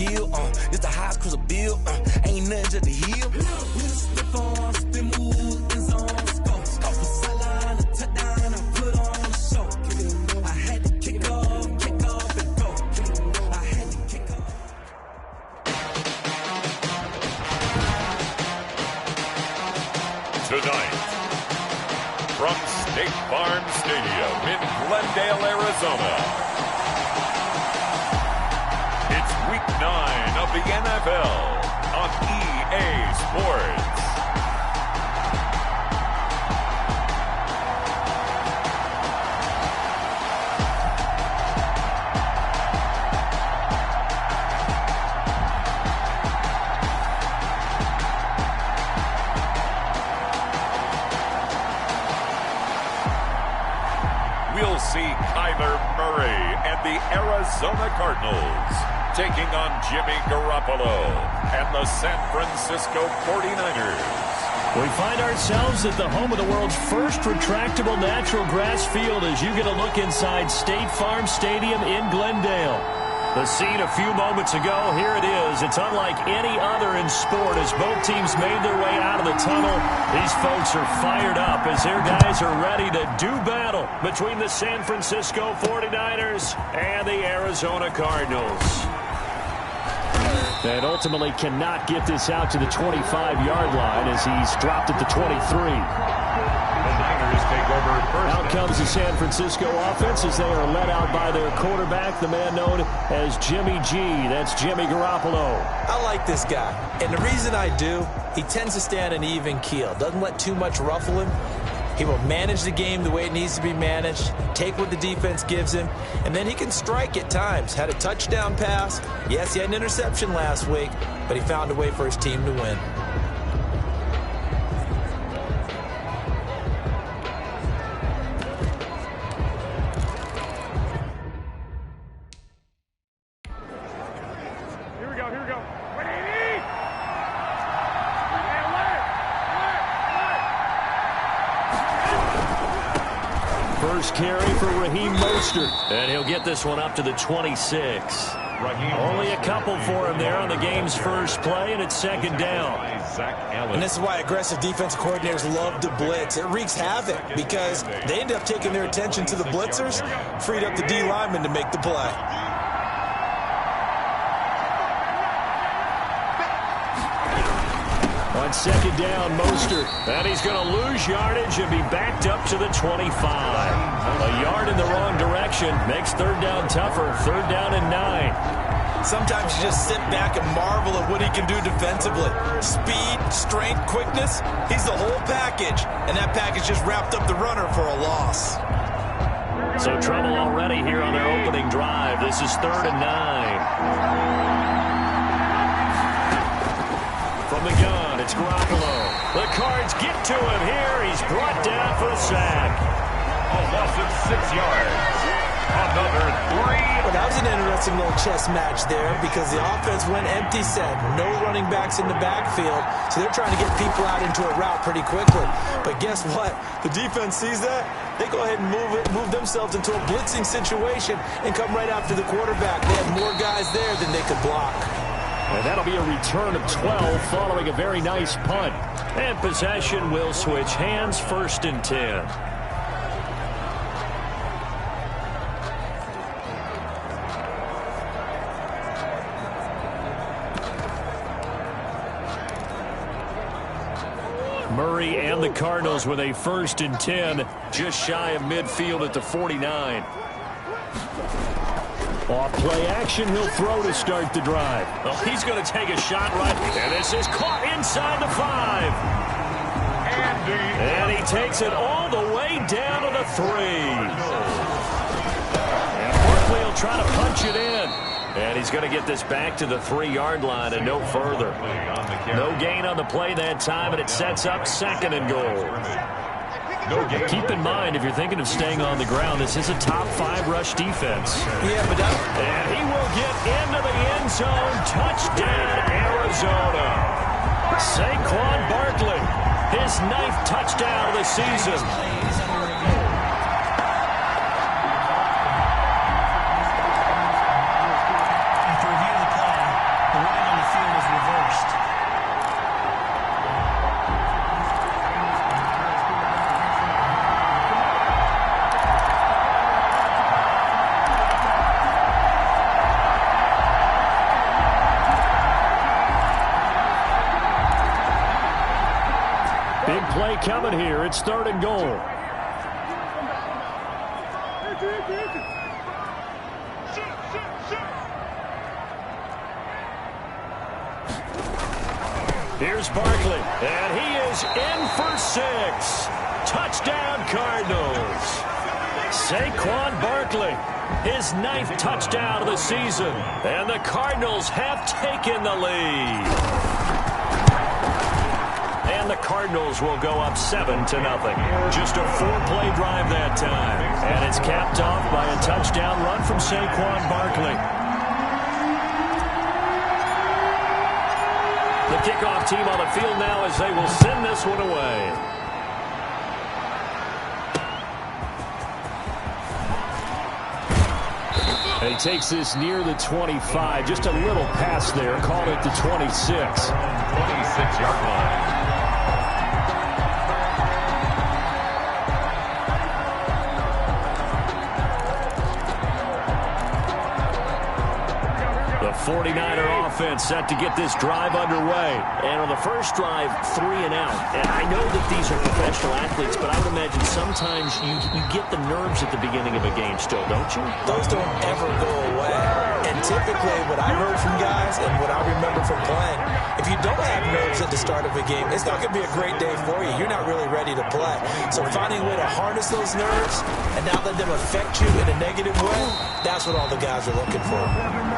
kill. It's the highest cruise a bill. Ain't nothing just to heal. We just slip on, spin move, in zone, scope. Go for sideline, a touchdown, I put on the show. I had to kick off and go. I had to kick off. Tonight, from State Farm Stadium in Glendale, Arizona, it's Week 9 of the NFL on EA Sports. We'll see Kyler Murray and the Arizona Cardinals taking on Jimmy Garoppolo and the San Francisco 49ers. We find ourselves at the home of the world's first retractable natural grass field as you get a look inside State Farm Stadium in Glendale. The scene a few moments ago, here it is. It's unlike any other in sport as both teams made their way out of the tunnel. These folks are fired up as their guys are ready to do battle between the San Francisco 49ers and the Arizona Cardinals. And ultimately cannot get this out to the 25-yard line as he's dropped at the 23. Take over first. Out comes the San Francisco offense as they are led out by their quarterback, the man known as Jimmy G. That's Jimmy Garoppolo. I like this guy, and the reason I do, he tends to stay on an even keel. Doesn't let too much ruffle him. He will manage the game the way it needs to be managed, take what the defense gives him, and then he can strike at times. Had a touchdown pass. Yes, he had an interception last week, but he found a way for his team to win. First carry for Raheem Mostert, and he'll get this one up to the 26. Only a couple for him there on the game's first play, and it's second down. And this is why aggressive defensive coordinators love to blitz. It wreaks havoc because they end up taking their attention to the blitzers, freed up the D lineman to make the play. On second down, Mostert. And he's going to lose yardage and be backed up to the 25. A yard in the wrong direction makes third down tougher. Third down and 9. Sometimes you just sit back and marvel at what he can do defensively. Speed, strength, quickness. He's the whole package. And that package just wrapped up the runner for a loss. So trouble already here on their opening drive. This is third and 9. From the gun, it's Garoppolo. The Cards get to him here. He's brought down for the sack. A loss of 6 yards. Another 3. Well, that was an interesting little chess match there because the offense went empty set. No running backs in the backfield, so they're trying to get people out into a route pretty quickly. But guess what? The defense sees that. They go ahead and move themselves into a blitzing situation and come right after the quarterback. They have more guys there than they could block. And that'll be a return of 12 following a very nice punt. And possession will switch hands, first and 10. Murray and the Cardinals with a first and 10, just shy of midfield at the 49. Off play action, he'll throw to start the drive. Well, he's going to take a shot right, and this is caught inside the 5. And he takes it all the way down to the 3. And Barkley will try to punch it in. And he's going to get this back to the 3-yard line and no further. No gain on the play that time, and it sets up second and goal. Keep in mind, if you're thinking of staying on the ground, this is a top 5 rush defense. Yeah, but and he will get into the end zone. Touchdown, Arizona. Saquon Barkley, his 9th touchdown of the season. play coming here. It's 3rd and goal. Here's Barkley, and he is in for 6. Touchdown, Cardinals. Saquon Barkley, his 9th touchdown of the season, and the Cardinals have taken the lead. And the Cardinals will go up 7-0. Just a 4-play drive that time, and it's capped off by a touchdown run from Saquon Barkley. The kickoff team on the field now as they will send this one away. And he takes this near the 25. Just a little pass there. Called it the 26. 26-yard line. The 49er offense set to get this drive underway. And on the first drive, 3 and out. And I know that these are professional athletes, but I would imagine sometimes you get the nerves at the beginning of a game still, don't you? Those don't ever go away. And typically what I heard from guys and what I remember from playing, if you don't have nerves at the start of a game, it's not going to be a great day for you. You're not really ready to play. So finding a way to harness those nerves and not let them affect you in a negative way, that's what all the guys are looking for.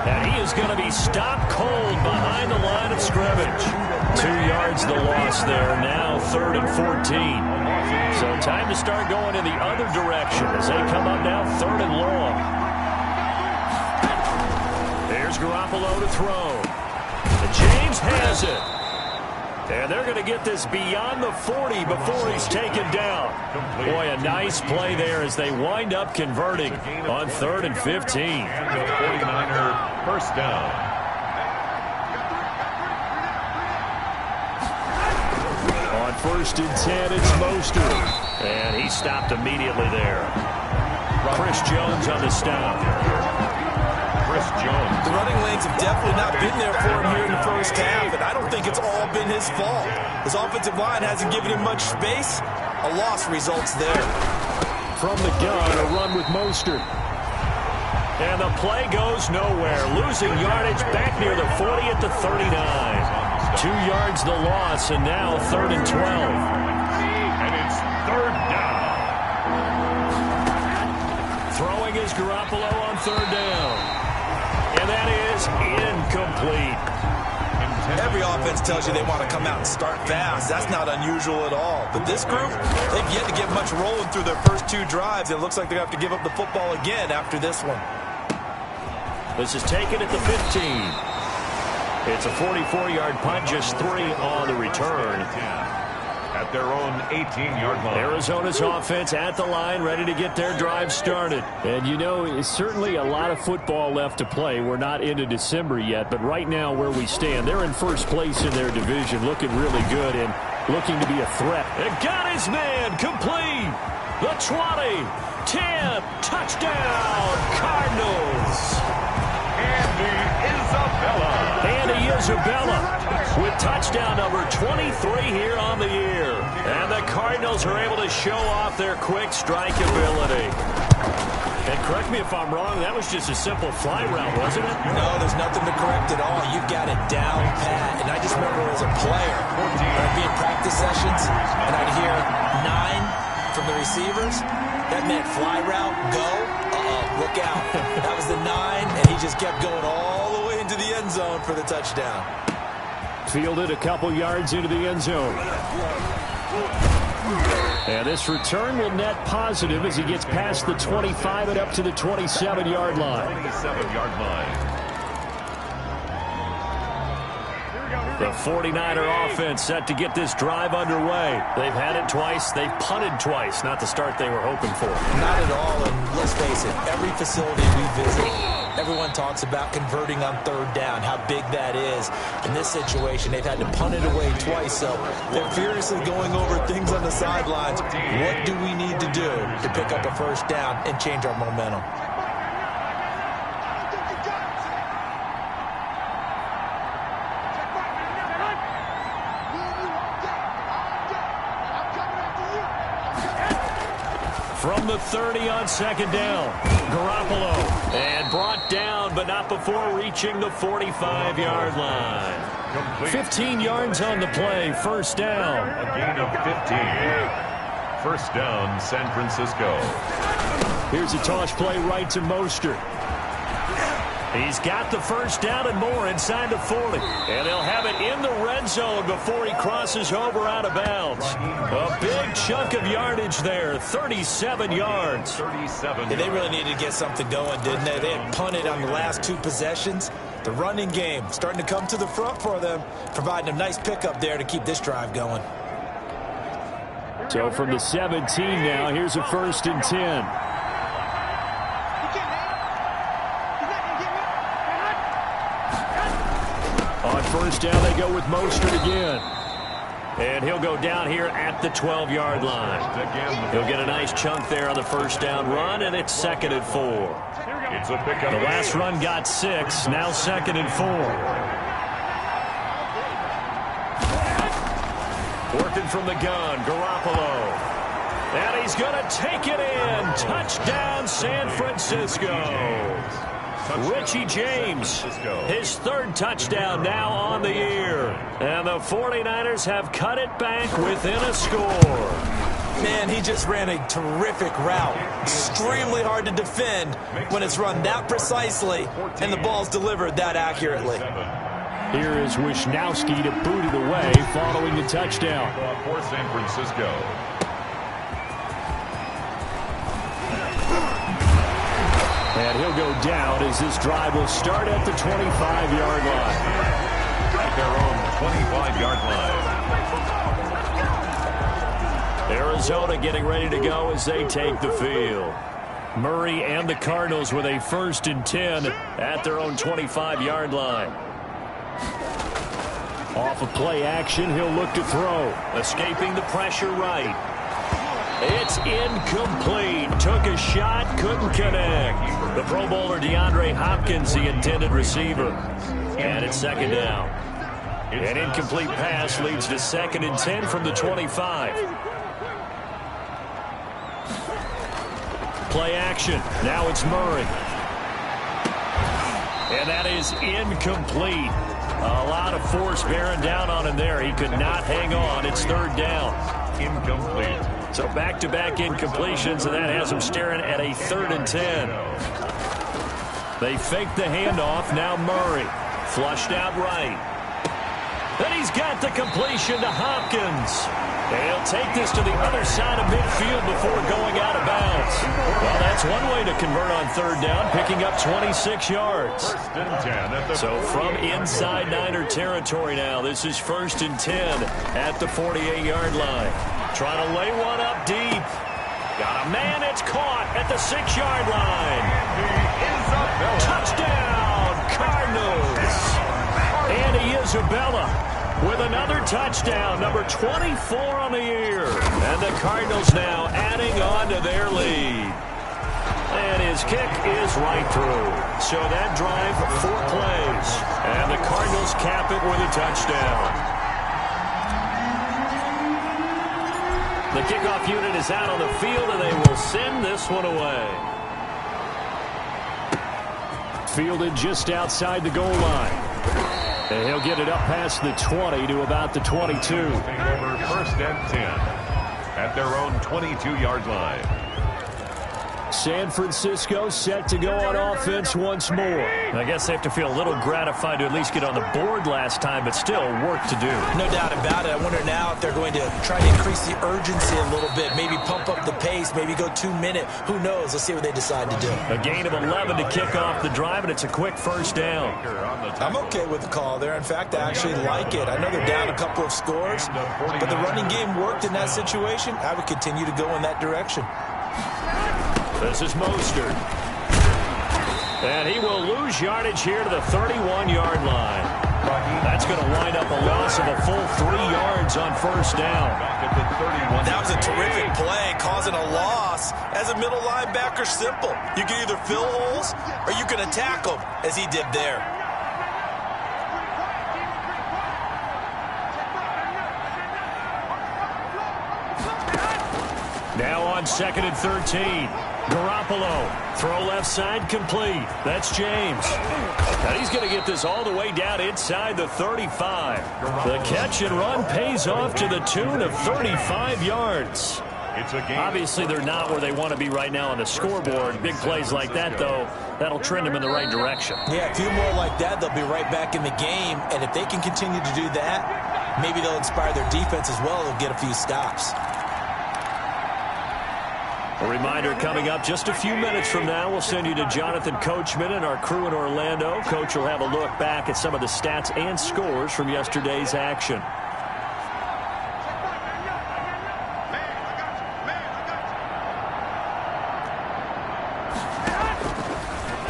And he is going to be stopped cold behind the line of scrimmage. 2 yards the loss there. Now 3rd and 14. So time to start going in the other direction as they come up now 3rd and long. There's Garoppolo to throw. And James has it. And they're going to get this beyond the 40 before he's taken down. Boy, a nice play there as they wind up converting on 3rd and 15. And the 49er first down. On 1st and 10, it's Mostert. And he stopped immediately there. Chris Jones on the stop. Chris Jones. The running lanes have definitely not been there for him here in the first half, and I don't think it's all been his fault. His offensive line hasn't given him much space. A loss results there. From the gun, a run with Mostert. And the play goes nowhere. Losing yardage back near the 40 at the 39. 2 yards the loss, and now 3rd and 12. And it's 3rd down. Throwing is Garoppolo on 3rd down. And that is incomplete. Every offense tells you they want to come out and start fast. That's not unusual at all. But this group, they've yet to get much rolling through their first 2 drives. It looks like they're going to have to give up the football again after this one. This is taken at the 15. It's a 44-yard punt, just 3 on the return. At their own 18-yard line. Arizona's offense at the line, ready to get their drive started. And, you know, it's certainly a lot of football left to play. We're not into December yet, but right now where we stand, they're in first place in their division, looking really good and looking to be a threat. And got his man complete. The 20, 10, touchdown, Cardinals. Andy Isabella with touchdown number 23 here on the year. And the Cardinals are able to show off their quick strike ability. And correct me if I'm wrong, that was just a simple fly route, wasn't it? No, there's nothing to correct at all. You've got it down pat. And I just remember as a player, I'd be in practice sessions, and I'd hear 9 from the receivers. That meant fly route, go. Look out. That was the 9, and he just kept going all the way into the end zone for the touchdown. Fielded a couple yards into the end zone. And this return will net positive as he gets past the 25 and up to the 27-yard line. 27-yard line. The 49er offense set to get this drive underway. They've had it twice. They've punted twice. Not the start they were hoping for. Not at all, and let's face it, every facility we visit, everyone talks about converting on 3rd down, how big that is. In this situation, they've had to punt it away twice, so they're furiously going over things on the sidelines. What do we need to do to pick up a 1st down and change our momentum? from the 30 on second down. Garoppolo. And brought down, but not before reaching the 45-yard line. 15 yards on the play. First down. A gain of 15. First down, San Francisco. Here's a toss play right to Mostert. He's got the first down and more inside the 40. And they'll have it in the red zone before he crosses over out of bounds. A big chunk of yardage there, 37 yards. 37. Yeah, they really needed to get something going, didn't they? They had punted on the last 2 possessions. The running game starting to come to the front for them, providing a nice pickup there to keep this drive going. So from the 17 now, here's a 1st and 10. On first down, they go with Mostert again. And he'll go down here at the 12-yard line. He'll get a nice chunk there on the first down run, and it's 2nd and 4. It's a pickup. The last run got 6, now 2nd and 4. Working from the gun, Garoppolo. And he's going to take it in. Touchdown, San Francisco. Richie James, his 3rd touchdown now on the year. And the 49ers have cut it back within a score. Man, he just ran a terrific route. Extremely hard to defend when it's run that precisely and the ball's delivered that accurately. Here is Wisnowski to boot it away following the touchdown. For San Francisco. And he'll go down as this drive will start at the 25-yard line. At their own 25-yard line. Arizona getting ready to go as they take the field. Murray and the Cardinals with a 1st and 10 at their own 25-yard line. Off of play action, he'll look to throw. Escaping the pressure right. It's incomplete. Took a shot, couldn't connect. The Pro Bowler DeAndre Hopkins, the intended receiver. And it's 2nd down. An incomplete pass leads to 2nd and 10 from the 25. Play action. Now it's Murray. And that is incomplete. A lot of force bearing down on him there. He could not hang on. It's 3rd down. Incomplete. So back-to-back incompletions, and that has him staring at a 3rd and 10. They fake the handoff. Now Murray. Flushed out right. Then he's got the completion to Hopkins. And he'll take this to the other side of midfield before going out of bounds. Well, that's one way to convert on 3rd down, picking up 26 yards. 1st and 10 at the So from inside Niner territory now, this is 1st and 10 at the 48-yard line. Trying to lay one up deep. Got a man, it's caught at the 6-yard line. Touchdown, Cardinals. Andy Isabella with another touchdown, number 24 on the year. And the Cardinals now adding on to their lead. And his kick is right through. So that drive, 4 plays. And the Cardinals cap it with a touchdown. The kickoff unit is out on the field, and they will send this one away. Fielded just outside the goal line. And he'll get it up past the 20 to about the 22. Over 1st and 10 at their own 22-yard line. San Francisco set to go on offense once more. I guess they have to feel a little gratified to at least get on the board last time, but still work to do. No doubt about it. I wonder now if they're going to try to increase the urgency a little bit, maybe pump up the pace, maybe go 2-minute. Who knows? Let's see what they decide to do. A gain of 11 to kick off the drive, and it's a quick 1st down. I'm okay with the call there. In fact, I actually like it. I know they're down a couple of scores, but the running game worked in that situation. I would continue to go in that direction. This is Mostert. And he will lose yardage here to the 31-yard line. That's going to wind up a loss of a full 3 yards on 1st down. That was a terrific play, causing a loss. As a middle linebacker, simple. You can either fill holes or you can attack them, as he did there. Now on 2nd and 13. Garoppolo, throw left side, complete. That's James. And he's going to get this all the way down inside the 35. The catch and run pays off to the tune of 35 yards. Obviously, they're not where they want to be right now on the scoreboard. Big plays like that, though, that'll trend them in the right direction. Yeah, a few more like that, they'll be right back in the game. And if they can continue to do that, maybe they'll inspire their defense as well. They'll get a few stops. A reminder coming up just a few minutes from now, we'll send you to Jonathan Coachman and our crew in Orlando. Coach will have a look back at some of the stats and scores from yesterday's action.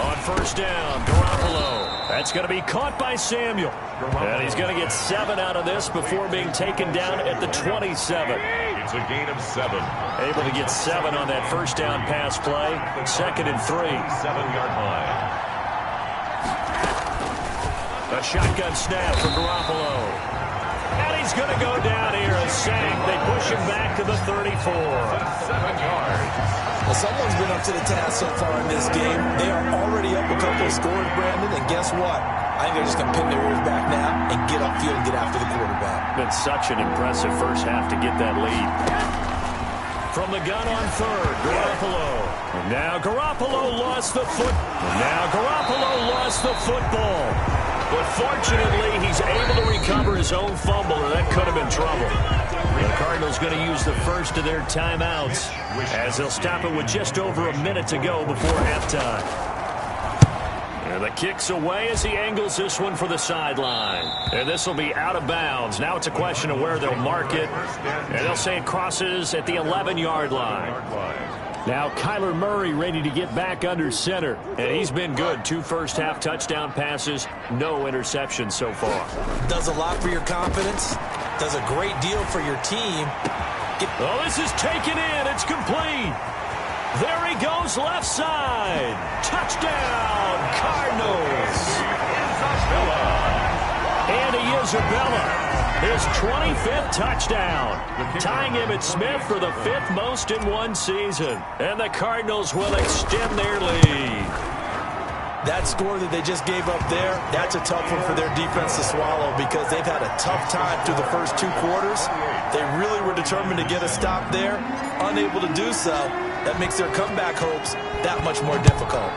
On first down, Garoppolo. That's going to be caught by Samuel. And he's going to get 7 out of this before being taken down at the 27. It's a gain of 7. Able to get 7 on that first down pass play. 2nd and 3. 7-yard line. A shotgun snap for Garoppolo. And he's going to go down here. A sack. They push him back to the 34. 7 yards. Well, someone's been up to the task so far in this game. They are already up a couple of scores, Brandon, and guess what? I think they're just going to pin their ears back now and get upfield and get after the quarterback. Been such an impressive first half to get that lead. From the gun on 3rd, Garoppolo. And now Garoppolo lost the football. But fortunately, he's able to recover his own fumble, and that could have been trouble. The Cardinals going to use the first of their timeouts as they'll stop it with just over a minute to go before halftime. And the kick's away as he angles this one for the sideline. And this will be out of bounds. Now it's a question of where they'll mark it. And they'll say it crosses at the 11-yard line. Now Kyler Murray ready to get back under center. And he's been good. 2 first-half touchdown passes, no interceptions so far. Does a lot for your confidence. Does a great deal for your team. Oh, this is taken in. It's complete. There he goes left side. Touchdown, Cardinals. Andy Isabella. His 25th touchdown, tying Emmitt Smith for the 5th most in one season. And the Cardinals will extend their lead. That score that they just gave up there, that's a tough one for their defense to swallow because they've had a tough time through the first 2 quarters. They really were determined to get a stop there, unable to do so. That makes their comeback hopes that much more difficult.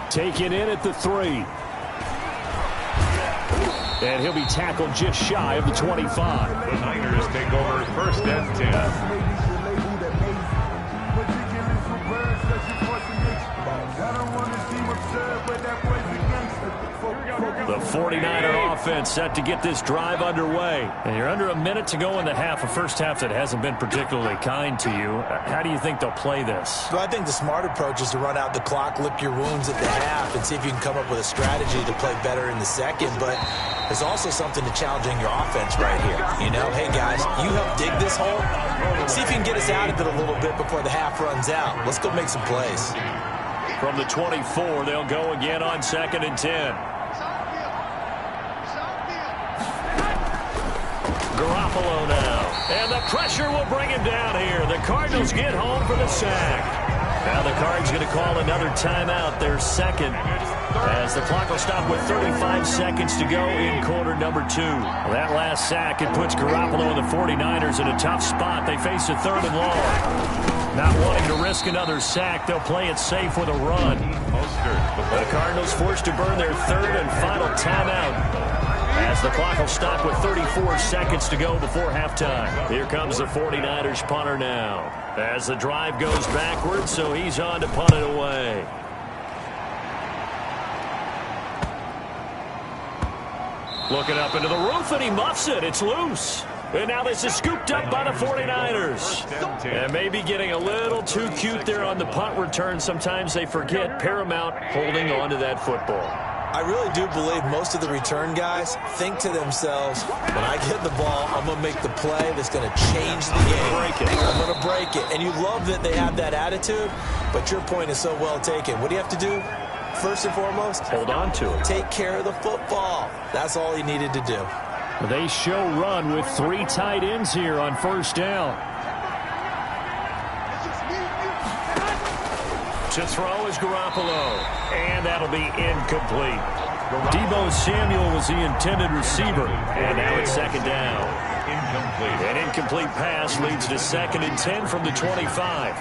Taken in at the 3. And he'll be tackled just shy of the 25. The Niners take over 1st and 10. The 49er offense set to get this drive underway. And you're under a minute to go in the half, a first half that hasn't been particularly kind to you. How do you think they'll play this? Well, I think the smart approach is to run out the clock, lick your wounds at the half, and see if you can come up with a strategy to play better in the second. But there's also something to challenging your offense right here. You know, hey, guys, you help dig this hole. See if you can get us out of it a little bit before the half runs out. Let's go make some plays. From the 24, they'll go again on 2nd and 10. Garoppolo now. And the pressure will bring him down here. The Cardinals get home for the sack. Now the Cards going to call another timeout, their 2nd, as the clock will stop with 35 seconds to go in quarter number 2. Well, that last sack, it puts Garoppolo and the 49ers in a tough spot. They face a 3rd and long. Not wanting to risk another sack, they'll play it safe with a run. The Cardinals forced to burn their 3rd and final timeout, as the clock will stop with 34 seconds to go before halftime. Here comes the 49ers punter now, as the drive goes backwards, so he's on to punt it away. Looking up into the roof, and he muffs it. It's loose. And now this is scooped up by the 49ers. And maybe getting a little too cute there on the punt return. Sometimes they forget paramount holding on to that football. I really do believe most of the return guys think to themselves, when I get the ball, I'm going to make the play that's going to change the game. I'm going to break it. And you love that they have that attitude, but your point is so well taken. What do you have to do? First and foremost, hold on to it. Take care of the football. That's all he needed to do. They show run with 3 tight ends here on first down. To throw is Garoppolo, and that'll be incomplete. Deebo Samuel was the intended receiver, and now it's second down. An incomplete pass leads to 2nd and 10 from the 25.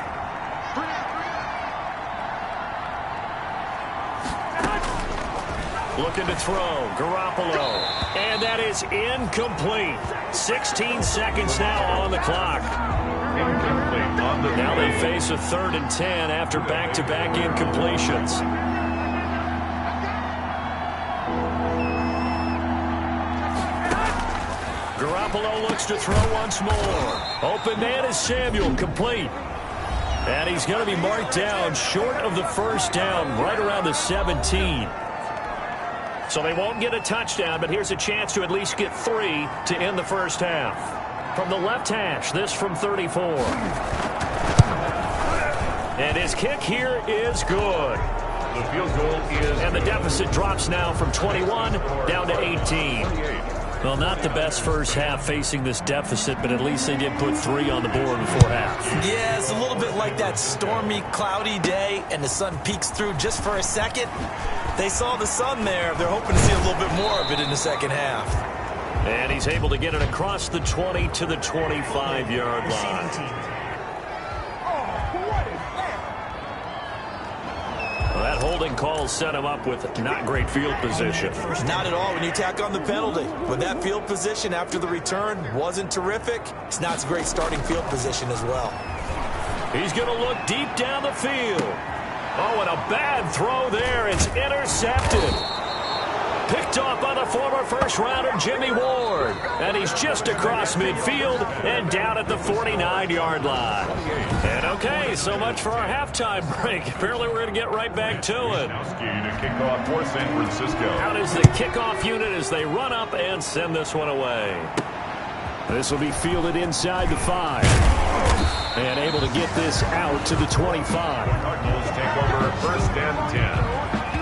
Looking to throw, Garoppolo, and that is incomplete. 16 seconds now on the clock. Now they face a 3rd and 10 after back-to-back incompletions. Garoppolo looks to throw once more. Open man is Samuel, complete. And he's going to be marked down short of the first down, right around the 17. So they won't get a touchdown, but here's a chance to at least get 3 to end the first half. From the left hash, this from 34. And his kick here is good. The field goal is... And the deficit drops now from 21 down to 18. Well, not the best first half facing this deficit, but at least they did put 3 on the board before half. Yeah, it's a little bit like that stormy, cloudy day, and the sun peeks through just for a second. They saw the sun there. They're hoping to see a little bit more of it in the second half. And he's able to get it across the 20 to the 25-yard line. Well, that holding call set him up with not great field position. Not at all when you tack on the penalty. But that field position after the return wasn't terrific. It's not a great starting field position as well. He's going to look deep down the field. Oh, and a bad throw there. It's intercepted. Picked off by the former first-rounder Jimmy Ward. And he's just across midfield and down at the 49-yard line. And okay, so much for our halftime break. Apparently we're going to get right back to it. To kick off for San Francisco. Out is the kickoff unit as they run up and send this one away. This will be fielded inside the 5. And able to get this out to the 25. Cardinals take over 1st and 10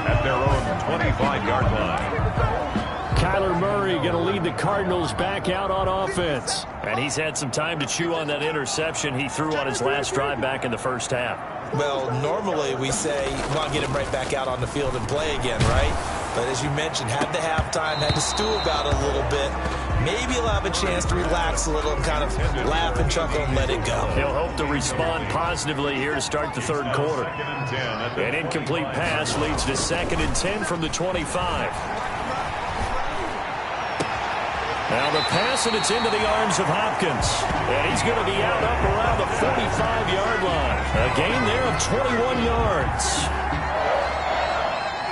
at their own 25-yard line. Kyler Murray going to lead the Cardinals back out on offense. And he's had some time to chew on that interception he threw on his last drive back in the first half. Well, normally we say, well, get him right back out on the field and play again, right? But as you mentioned, had the halftime, had to stew about it a little bit. Maybe he'll have a chance to relax a little and kind of laugh and chuckle and let it go. He'll hope to respond positively here to start the 3rd quarter. An incomplete pass leads to 2nd and 10 from the 25. Now the pass, and it's into the arms of Hopkins. And he's going to be out up around the 45-yard line. A gain there of 21 yards.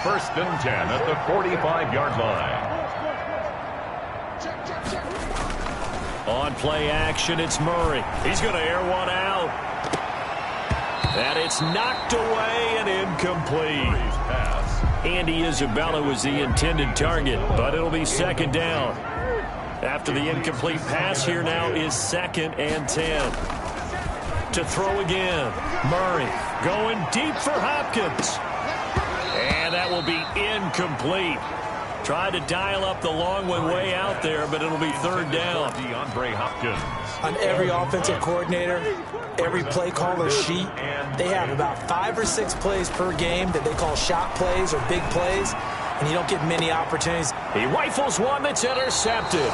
1st and 10 at the 45-yard line. On play action, it's Murray. He's going to air one out. And it's knocked away and incomplete. Andy Isabella was the intended target, but it'll be 2nd down. After the incomplete pass, here now is 2nd and 10. To throw again. Murray going deep for Hopkins. And that will be incomplete. Tried to dial up the long one way out there, but it'll be 3rd down. DeAndre Hopkins. On every offensive coordinator, every play caller sheet, they have about 5 or 6 plays per game that they call shot plays or big plays, and you don't get many opportunities. He rifles one that's intercepted.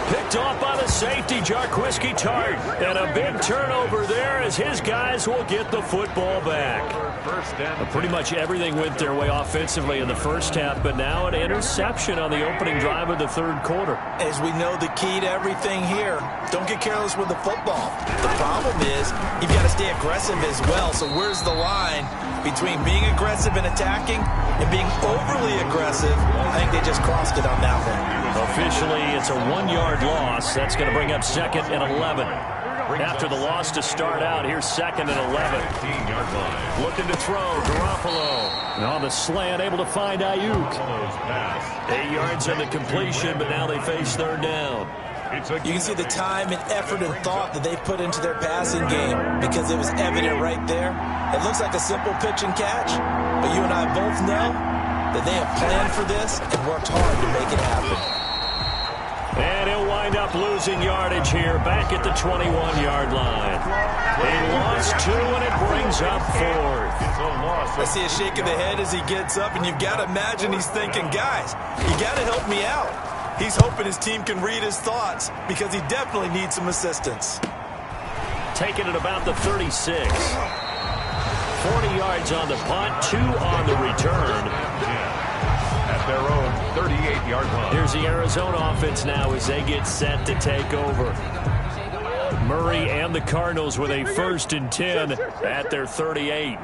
Picked off by the safety, Jarquiski Tart. And a big turnover there as his guys will get the football back. Pretty much everything went their way offensively in the first half, but now an interception on the opening drive of the 3rd quarter. As we know, the key to everything here, don't get careless with the football. The problem is you've got to stay aggressive as well. So where's the line between being aggressive and attacking and being overly aggressive? I think they just crossed it on that one. Officially, it's a 1-yard loss. That's going to bring up 2nd and 11. After the loss to start out, here's 2nd and 11. Looking to throw, Garoppolo. And on the slant, able to find Ayuk. 8 yards on the completion, but now they face 3rd down. You can see the time and effort and thought that they put into their passing game because it was evident right there. It looks like a simple pitch and catch, but you and I both know that they have planned for this and worked hard to make it happen. And he'll wind up losing yardage here back at the 21-yard line. He lost 2, and it brings up 4th. I see a shake of the head as he gets up, and you've got to imagine he's thinking, guys, you got to help me out. He's hoping his team can read his thoughts because he definitely needs some assistance. Taking it about the 36. 40 yards on the punt, 2 on the return. At their own 38-yard line. Here's the Arizona offense now as they get set to take over. Murray and the Cardinals with a 1st and 10 at their 38.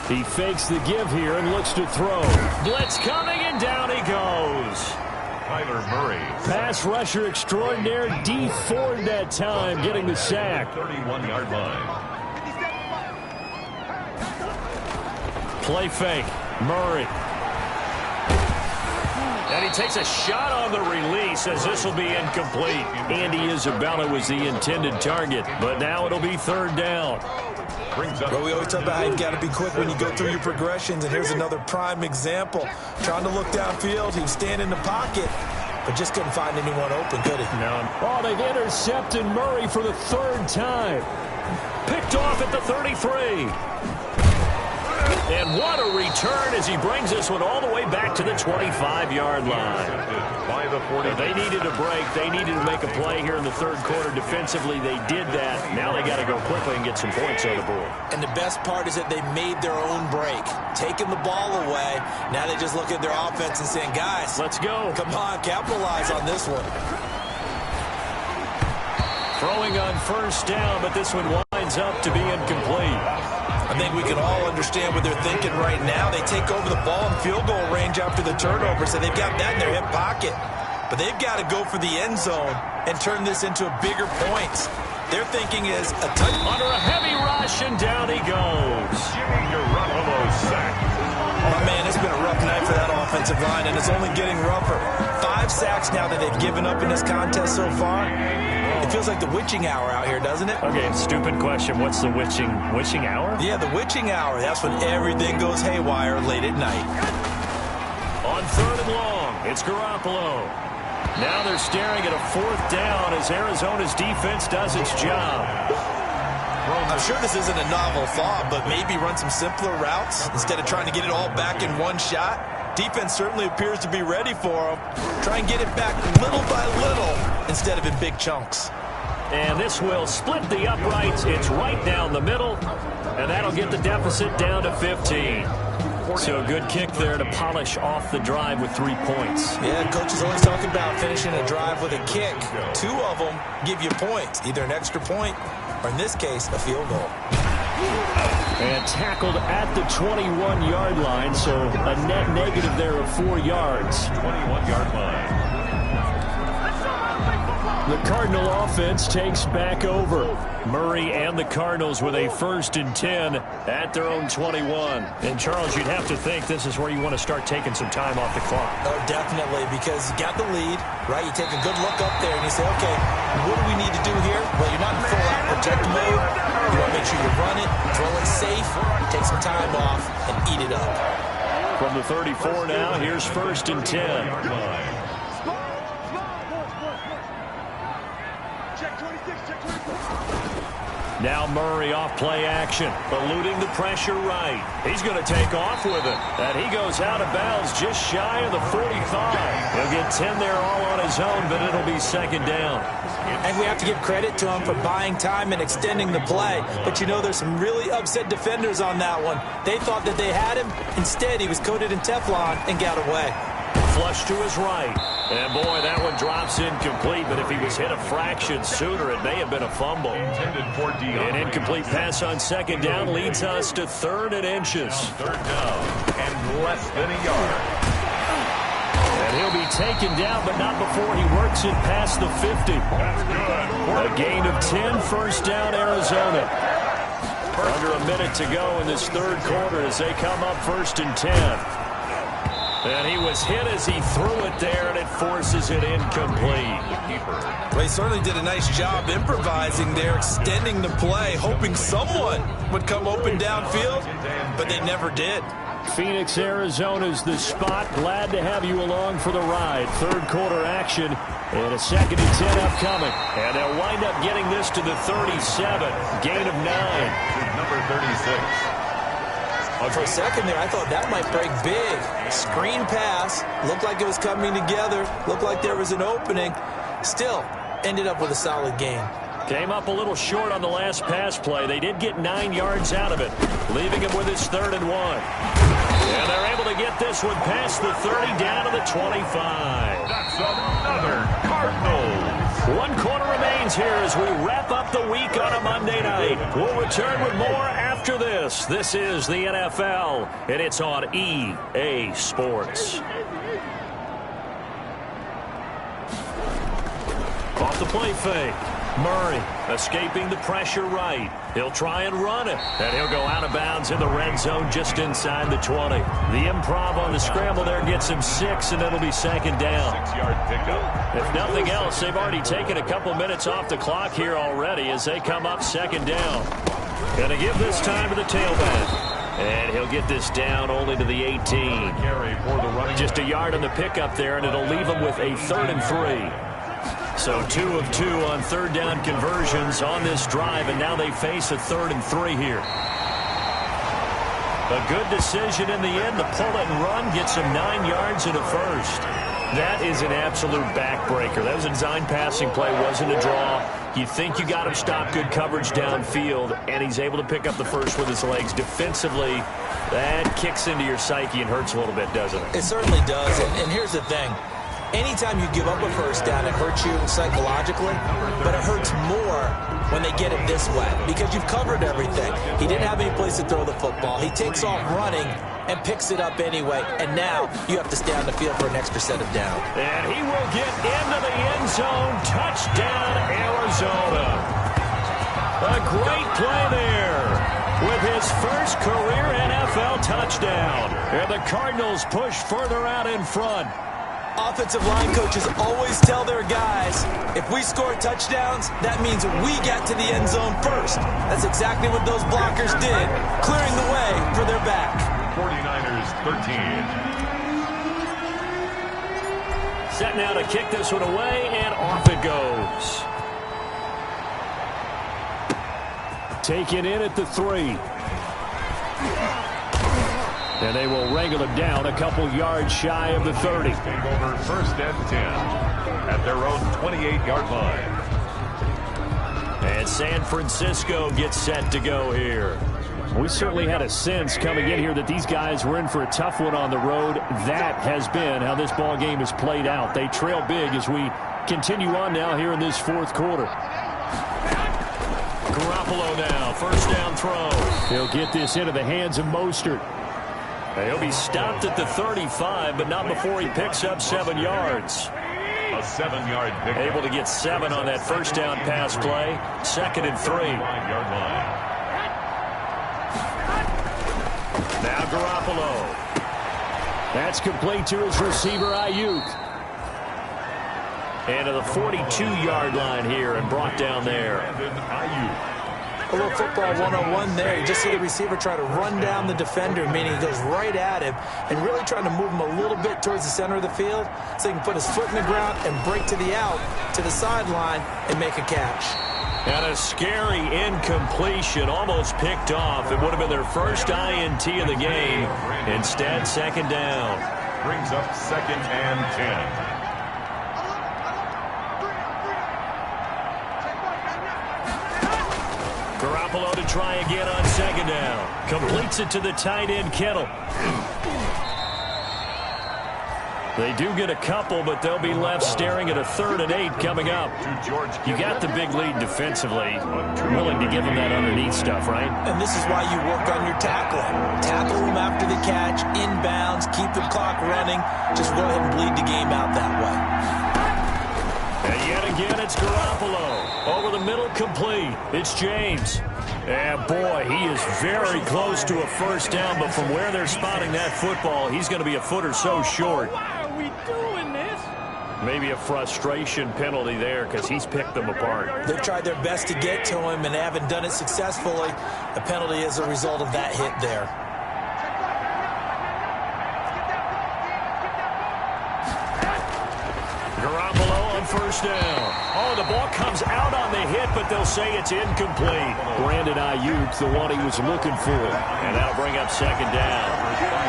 He fakes the give here and looks to throw. Blitz coming, and down he goes. Kyler Murray. Pass rusher extraordinaire, D Ford that time, getting the sack. 31-yard line. Play fake. Murray. And he takes a shot on the release as this will be incomplete. Andy Isabella was the intended target, but now it'll be 3rd down. Well, we always talk about how you've got to be quick when you go through your progressions, and here's another prime example. Trying to look downfield, he was standing in the pocket, but just couldn't find anyone open, could he? No. Oh, they've intercepted Murray for the 3rd time. Picked off at the 33. And what a return as he brings this one all the way back to the 25-yard line. By the 40. They needed a break. They needed to make a play here in the 3rd quarter. Defensively, they did that. Now they got to go quickly and get some points on the board. And the best part is that they made their own break. Taking the ball away. Now they just look at their offense and saying, guys, let's go. Come on, capitalize on this one. Throwing on 1st down, but this one winds up to be incomplete. I think we can all understand what they're thinking right now. They take over the ball in field goal range after the turnover, so they've got that in their hip pocket. But they've got to go for the end zone and turn this into a bigger point. Their thinking is a touchdown. Under a heavy rush, and down he goes. Jimmy Garoppolo sacked. Oh, man, it's been a rough night for that offensive line, and it's only getting rougher. 5 sacks now that they've given up in this contest so far. It feels like the witching hour out here, doesn't it? Okay, stupid question. What's the witching hour? Yeah, the witching hour. That's when everything goes haywire late at night. On 3rd and long, it's Garoppolo. Now they're staring at a 4th down as Arizona's defense does its job. I'm sure this isn't a novel thought, but maybe run some simpler routes instead of trying to get it all back in one shot. Defense certainly appears to be ready for them. Try and get it back little by little instead of in big chunks. And this will split the uprights. It's right down the middle, and that'll get the deficit down to 15. So a good kick there to polish off the drive with 3 points. Yeah, coaches always talk about finishing a drive with a kick. 2 of them give you points, either an extra point or, in this case, a field goal. And tackled at the 21-yard line, so a net negative there of 4 yards. 21-yard line. The Cardinal offense takes back over. Murray and the Cardinals with a 1st and 10 at their own 21. And, Charles, you'd have to think this is where you want to start taking some time off the clock. Oh, definitely, because you got the lead, right? You take a good look up there and you say, okay, what do we need to do here? Well, you're not in full-out protect mode. You want to make sure you run it, throw it safe, take some time off, and eat it up. From the 34 now, here's 1st and 10. Now Murray off play action, eluding the pressure right. He's going to take off with it. And he goes out of bounds just shy of the 45. He'll get 10 there all on his own, but it'll be 2nd down. And we have to give credit to him for buying time and extending the play. But, you know, there's some really upset defenders on that one. They thought that they had him. Instead, he was coated in Teflon and got away. Flush to his right. And, boy, that one drops incomplete, but if he was hit a fraction sooner, it may have been a fumble. An incomplete pass on 2nd down leads us to 3rd and inches. 3rd down and less than a yard. And he'll be taken down, but not before he works it past the 50. That's good. A gain of 10, 1st down, Arizona. Under a minute to go in this 3rd quarter as they come up 1st and 10. And he was hit as he threw it there, and it forces it incomplete. Well, he certainly did a nice job improvising there, extending the play, hoping someone would come open downfield, but they never did. Phoenix, Arizona's the spot. Glad to have you along for the ride. Third quarter action and a 2nd and 10 upcoming. And they'll wind up getting this to the 37. Gain of 9. Number 36. For a second there, I thought that might break big. Screen pass. Looked like it was coming together. Looked like there was an opening. Still, ended up with a solid gain. Came up a little short on the last pass play. They did get 9 yards out of it, leaving him with his 3rd and 1. And they're able to get this one past the 30 down to the 25. That's another Cardinals. 1 quarter remains here as we wrap up the week on a Monday night. We'll return with more after this. This is the NFL, and it's on EA Sports. Off the play fake. Murray escaping the pressure right. He'll try and run it. And he'll go out of bounds in the red zone just inside the 20. The improv on the scramble there gets him 6, and it'll be 2nd down. 6-yard pickup. If nothing else, they've already taken a couple minutes off the clock here already as they come up 2nd down. Going to give this time to the tailback. And he'll get this down only to the 18. Just a yard on the pickup there, and it'll leave him with a 3rd and 3. So 2 of 2 on 3rd down conversions on this drive, and now they face a 3rd and 3 here. A good decision in the end. The pull it and run gets him 9 yards and a 1st. That is an absolute backbreaker. That was a design passing play, wasn't a draw. You think you got him stopped, good coverage downfield, and he's able to pick up the 1st with his legs. Defensively, that kicks into your psyche and hurts a little bit, doesn't it? It certainly does, and here's the thing. Anytime you give up a 1st down, it hurts you psychologically, but it hurts more when they get it this way because you've covered everything. He didn't have any place to throw the football. He takes off running and picks it up anyway, and now you have to stay on the field for an extra set of down. And he will get into the end zone. Touchdown, Arizona. A great play there with his first career NFL touchdown. And the Cardinals push further out in front. Offensive line coaches always tell their guys, if we score touchdowns, that means we get to the end zone first. That's exactly what those blockers did, clearing the way for their back. 49ers 13. Set now to kick this one away, and off it goes. Taken in at the 3. And they will wrangle him down a couple yards shy of the 30. Take over 1st and 10 at their own 28-yard line. And San Francisco gets set to go here. We certainly had a sense coming in here that these guys were in for a tough one on the road. That has been how this ball game has played out. They trail big as we continue on now here in this 4th quarter. Garoppolo now, 1st down throw. He'll get this into the hands of Mostert. He'll be stopped at the 35, but not before he picks up 7 yards. A 7-yard pick. Able to get 7 on that 1st down pass play. 2nd and 3. 5-yard line. Now Garoppolo. That's complete to his receiver, Ayuk. And to the 42-yard line here and brought down there. A little football 101 there. You just see the receiver try to run down the defender, meaning he goes right at him and really trying to move him a little bit towards the center of the field so he can put his foot in the ground and break to the out, to the sideline, and make a catch. And a scary incompletion, almost picked off. It would have been their first INT of the game. Instead, 2nd down. Brings up 2nd and 10. Garoppolo to try again on 2nd down. Completes it to the tight end, Kittle. They do get a couple, but they'll be left staring at a 3rd and 8 coming up. You got the big lead defensively. You're willing to give them that underneath stuff, right? And this is why you work on your tackling. Tackle them after the catch, inbounds, keep the clock running. Just go ahead and bleed the game out that way. And yet again, it's Garoppolo. Over the middle, complete. It's James. And boy, he is very close to a 1st down, but from where they're spotting that football, he's going to be a foot or so short. Why are we doing this? Maybe a frustration penalty there because he's picked them apart. They've tried their best to get to him and haven't done it successfully. The penalty is a result of that hit there. Garoppolo on first down. Oh, the ball comes out on the hit, but they'll say it's incomplete. Brandon Ayuk, the one he was looking for. And that'll bring up second down.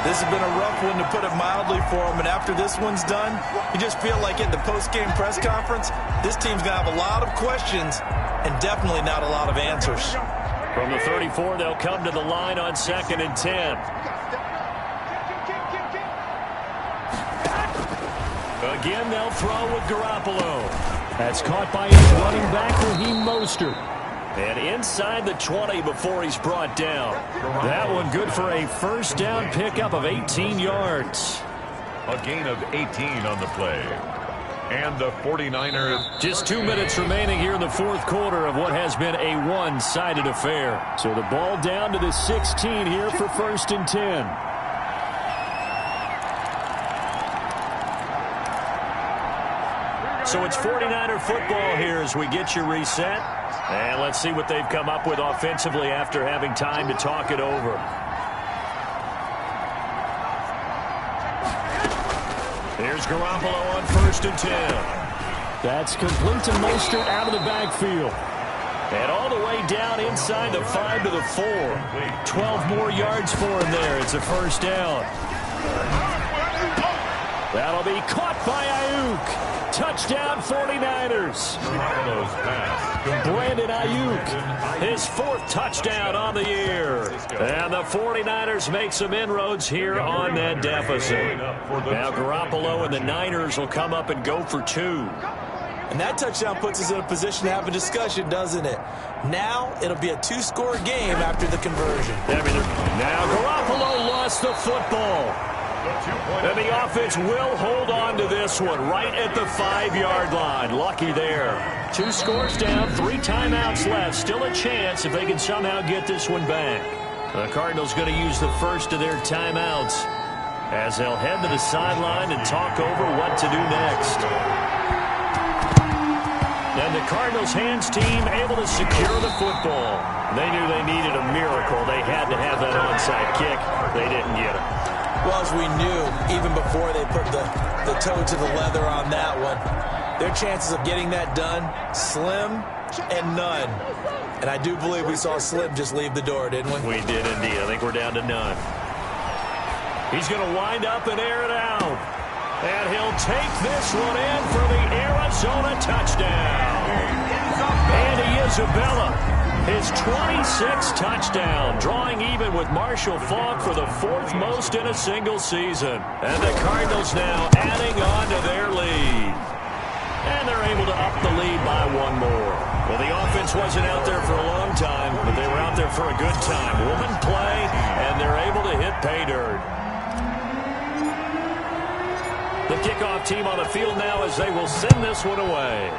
This has been a rough one, to put it mildly, for him. And after this one's done, you just feel like at the post-game press conference, this team's going to have a lot of questions and definitely not a lot of answers. From the 34, they'll come to the line on 2nd and 10. Again, they'll throw with Garoppolo. That's caught by his running back, Raheem Mostert. And inside the 20 before he's brought down. That one good for a first down pickup of 18 yards. A gain of 18 on the play. And the 49ers. Just 2 minutes remaining here in the fourth quarter of what has been a one-sided affair. So the ball down to the 16 here for 1st and 10. So it's 49er football here as we get you reset. And let's see what they've come up with offensively after having time to talk it over. Here's Garoppolo on 1st and 10. That's complete to Mostert out of the backfield. And all the way down inside the 5 to the 4. 12 more yards for him there. It's a first down. That'll be caught by Ayuk. Touchdown 49ers. Brandon Ayuk, his 4th touchdown on the year. And the 49ers make some inroads here on that deficit. Now Garoppolo and the Niners will come up and go for 2. And that touchdown puts us in a position to have a discussion, doesn't it? Now it'll be a 2-score game after the conversion. Now Garoppolo lost the football. And the offense will hold on to this one right at the 5-yard line. Lucky there. 2 scores down, 3 timeouts left. Still a chance if they can somehow get this one back. The Cardinals going to use the first of their timeouts as they'll head to the sideline and talk over what to do next. And the Cardinals hands team able to secure the football. They knew they needed a miracle. They had to have that onside kick. They didn't get it. Well, as we knew, even before they put the toe to the leather on that one, their chances of getting that done, slim and none. And I do believe we saw Slim just leave the door, didn't we? We did indeed. I think we're down to none. He's going to wind up and air it out. And he'll take this one in for the Arizona touchdown. Andy Isabella, his 26th touchdown, drawing even with Marshall Faulk for the 4th most in a single season. And the Cardinals now adding on to their lead. And they're able to up the lead by 1 more. Well, the offense wasn't out there for a long time, but they were out there for a good time. Woman play, and they're able to hit pay dirt. The kickoff team on the field now as they will send this one away.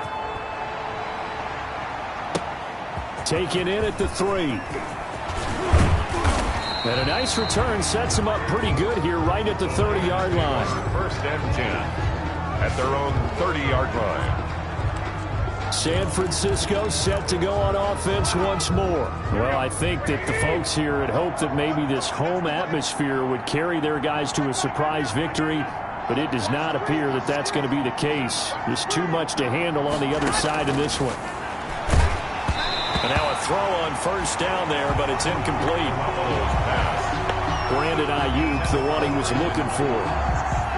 Taken in at the 3. And a nice return sets them up pretty good here right at the 30-yard line. 1st and 10 at their own 30-yard line. San Francisco set to go on offense once more. Well, I think that the folks here had hoped that maybe this home atmosphere would carry their guys to a surprise victory, but it does not appear that that's going to be the case. There's too much to handle on the other side in this one. And now a throw on 1st down there, but it's incomplete. Brandon Ayuk, the one he was looking for.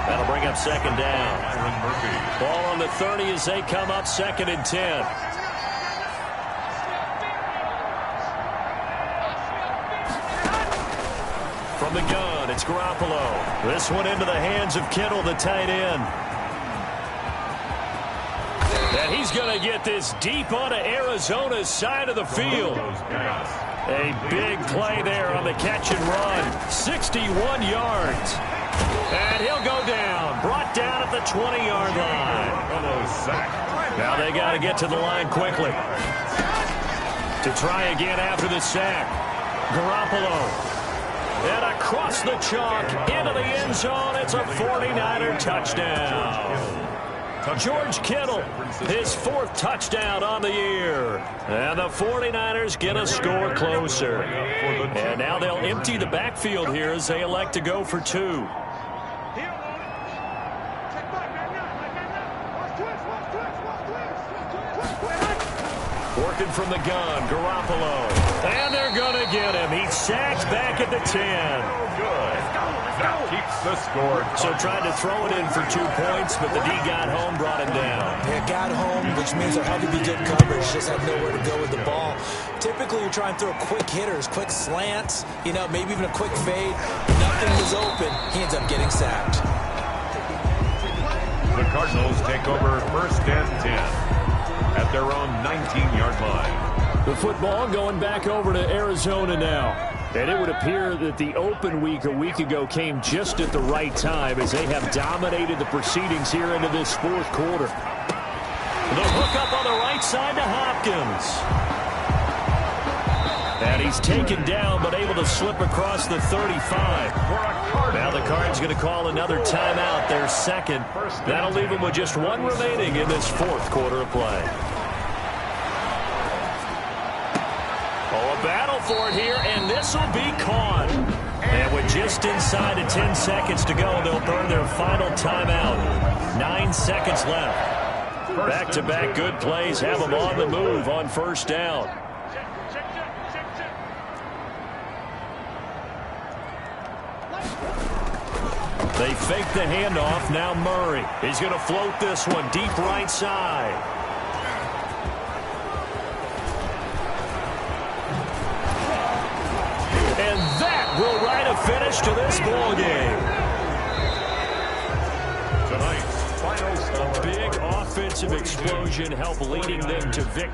That'll bring up 2nd down. Ball on the 30 as they come up 2nd and 10. From the gun, it's Garoppolo. This one into the hands of Kittle, the tight end. And he's going to get this deep onto Arizona's side of the field. A big play there on the catch and run. 61 yards. And he'll go down. Brought down at the 20-yard line. Now they got to get to the line quickly. To try again after the sack. Garoppolo. And across the chalk into the end zone. It's a 49er touchdown. George Kittle, his 4th touchdown on the year. And the 49ers get a score closer. And now they'll empty the backfield here as they elect to go for 2. Working from the gun, Garoppolo. And they're going to get him. He's sacked back at the 10. Good. That keeps the score. So tried to throw it in for 2 points, but the D got home, brought him down. Yeah, got home, which means there had to be good coverage. Just had nowhere to go with the ball. Typically, you're trying to throw quick hitters, quick slants, maybe even a quick fade. Nothing was open. He ends up getting sacked. The Cardinals take over 1st and 10 at their own 19-yard line. The football going back over to Arizona now. And it would appear that the open week a week ago came just at the right time as they have dominated the proceedings here into this 4th quarter. The hook up on the right side to Hopkins. And he's taken down but able to slip across the 35. Now the Cards going to call another timeout, their second. That'll leave them with just 1 remaining in this 4th quarter of play. Oh, a battle for it here, and this will be caught. And with just inside of 10 seconds to go, they'll burn their final timeout. 9 seconds left. Back-to-back good plays have them on the move on 1st down. They fake the handoff. Now Murray. He's going to float this one deep right side. And that will write a finish to this ball game. Tonight's final score. A big offensive explosion helped leading them to victory.